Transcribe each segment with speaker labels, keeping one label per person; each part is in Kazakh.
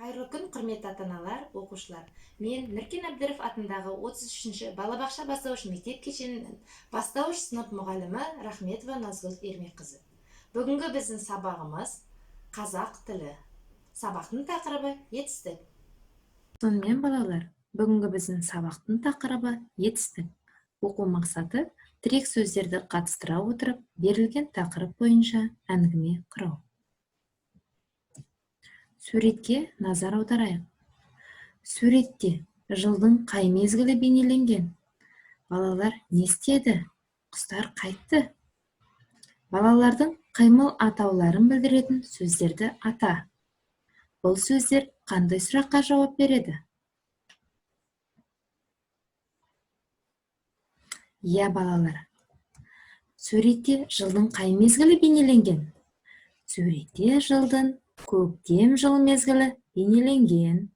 Speaker 1: Қайырлы күн, құрметті ата-аналар, оқушылар. Мен Нұркен Әбдіров атындағы 33-ші балабақша бастауыш мектеп кешенінің бастауыш сынып мұғалімі Рахметова Назгүл Ермекқызы. Бүгінгі біздің сабағымыз қазақ тілі. Сабақтың тақырыбы етістік.
Speaker 2: Сонымен балалар, бүгінгі біздің сабақтың тақырыбы етістік. Оқу мақсаты тірек сөздерді қатыстыра отырып, берілген тақырып бойынша әңгіме құрау. Суретке назар аударайық. Суретте жылдың қай мезгілі бейнеленген? Балалар не істеді? Құстар қайтты? Балалардың қимыл атауларын білдіретін сөздерді ата. Бұл сөздер қандай сұраққа жауап береді? Иә, балалар. Суретте жылдың қай мезгілі бейнеленген? Суретте жылдың көктем жыл мезгілі бейнеленген.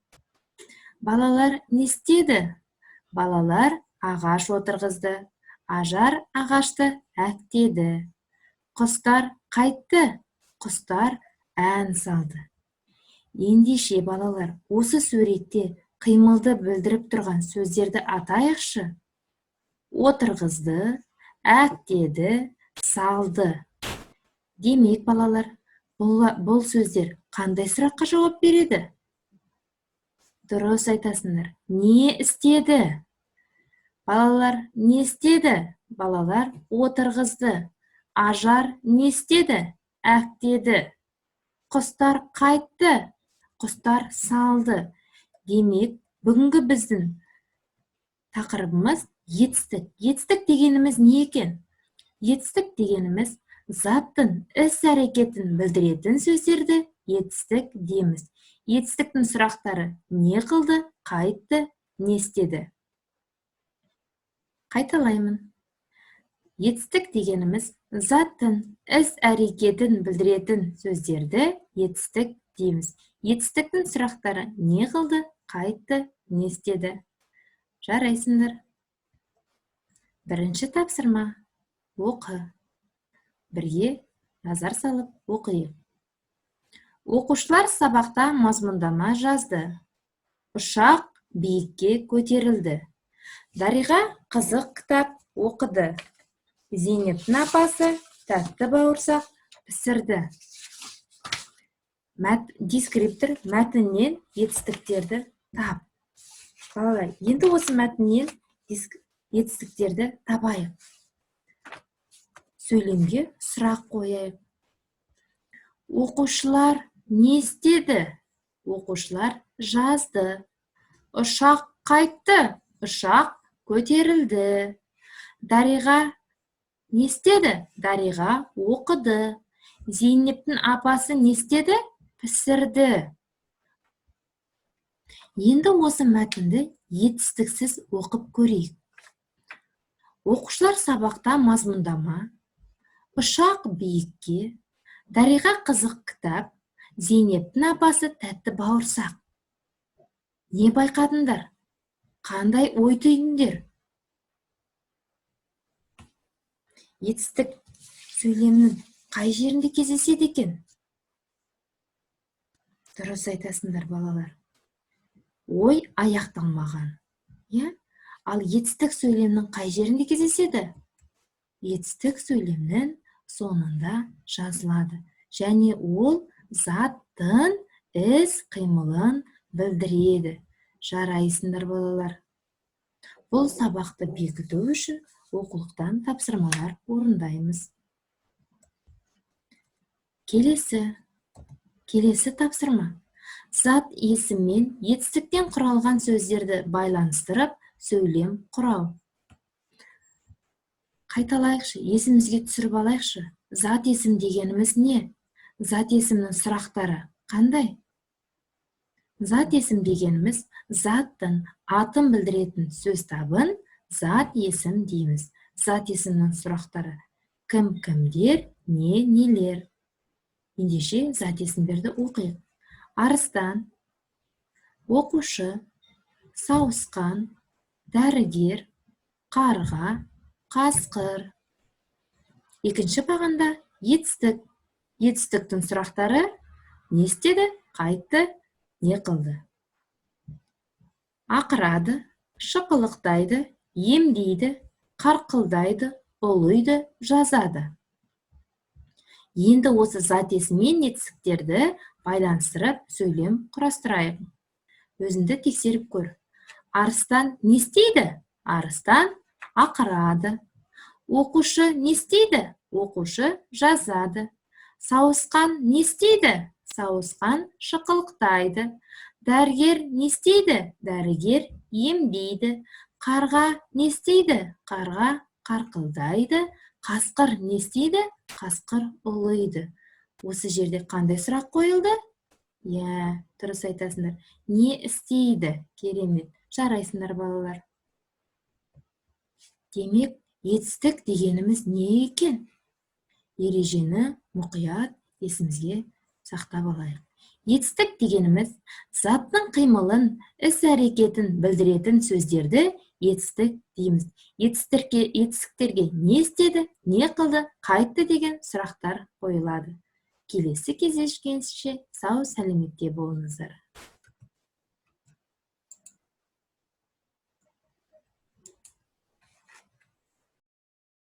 Speaker 2: Балалар не істеді? Балалар ағаш отырғызды, ажар ағашты әктеді. Құстар қайтты, құстар ән салды. Ендеше балалар, осы суретте қимылды білдіріп тұрған сөздерді атайықшы. Отырғызды, әктеді, салды. Демек, балалар, бұл сөздер қандай сұраққа жауап береді? Дұрыс айтасыңдар. Не істеді? Балалар не істеді? Балалар отырғызды. Ажар не істеді? Әктеді. Құстар қайтты. Құстар салды. Демек, бүгінгі біздің тақырыбымыз етістік. Етістік дегеніміз не екен? Етістік дегеніміз заттың іс-әрекетін білдіретін сөздерді етістік дейміз. Етістіктің сұрақтары не қылды, қайтты, не істеді? Қайталаймын. Етістік дегеніміз заттың іс-әрекетін білдіретін сөздерді етістік дейміз. Етістіктің сұрақтары не қылды, қайтты, не істеді? Жарайсыңдар. Бірінші тапсырма. Оқы. Бірге назар салып оқиық. Оқушылар сабақта мазмұндама жазды. Ұшақ биікке көтерілді. Дариға қызық кітап оқыды. Зейнептің апасы тәтті бауырсақ пісірді. Дескриптор мәтіннен етістіктерді тап. Балалар, енді осы мәтіннен етістіктерді табайық. Сөйлемге сұрақ қойайық. Оқушылар не істеді? Оқушылар жазды. Ұшақ қайтты. Ұшақ көтерілді. Дариға не істеді? Дариға оқыды. Зейнептің апасы не істеді? Пісірді. Енді осы мәтінді етістіксіз оқып көрейік. Оқушылар сабақта мазмұндама, ұшақ биікке, Дариға қызық кітап, Зейнептің апасы тәтті бауырсақ. Не байқадыңдар? Қандай ой түйдіңдер? Етістік сөйлемнің қай жерінде кездеседі екен? Дұрыс айтасыңдар, балалар. Ой аяқталмаған. Ал етістік сөйлемнің қай жерінде кездеседі? Етістік сөйлемнің соңында жазылады. Және ол заттың іс-қимылын білдіреді. Жарайсыңдар, балалар. Бұл сабақты бекіту үшін оқулықтан тапсырмалар орындаймыз. Келесі тапсырма. Зат есіммен етістіктен құралған сөздерді байланыстырып, сөйлем құрау. Қайталайықшы, есімізге түсіріп алайықшы. Зат есім дегеніміз не? Зат есімнің сұрақтары қандай? Зат есім дегеніміз заттың атын білдіретін сөз табын зат есім дейміз. Зат есімнің сұрақтары кім, кімдер, не, нелер. Ендеше зат есімдерді оқиық. Арыстан, оқушы, сауысқан, дәрігер, қарға, қасқыр. Екінші бағанда етістік. Етістіктің сұрақтары не істеді, қайтты, не қылды? Ақырады, шықылықтайды, емдейді, қарқылдайды, ұлиды, жазады. Енді осы зат есіммен етістіктерді байланыстырып сөйлем құрастырайық. Өзіңді тексеріп көр. Арыстан не істейді? Арыстан ақырады. Оқушы не істейді? Оқушы жазады. Сауысқан не істейді? Сауысқан шықылықтайды. Дәрігер не істейді? Дәрігер емдейді. Қарға не істейді? Қарға қарқылдайды. Қасқыр не істейді? Қасқыр ұлиды. Осы жерде қандай сұрақ қойылды? Дұрыс айтасыңдар. Не істейді? Керемет. Жарайсыңдар, балалар. Демек, етістік дегеніміз не екен? Ережені мұқият есімізге сақтап алайық. Етістік дегеніміз заттың қимылын, іс-әрекетін білдіретін сөздерді етістік дейміз. Етістіктерге не істеді, не қылды, қайтты деген сұрақтар қойылады. Келесі кездескенше сау сәлеметте болыңыздар.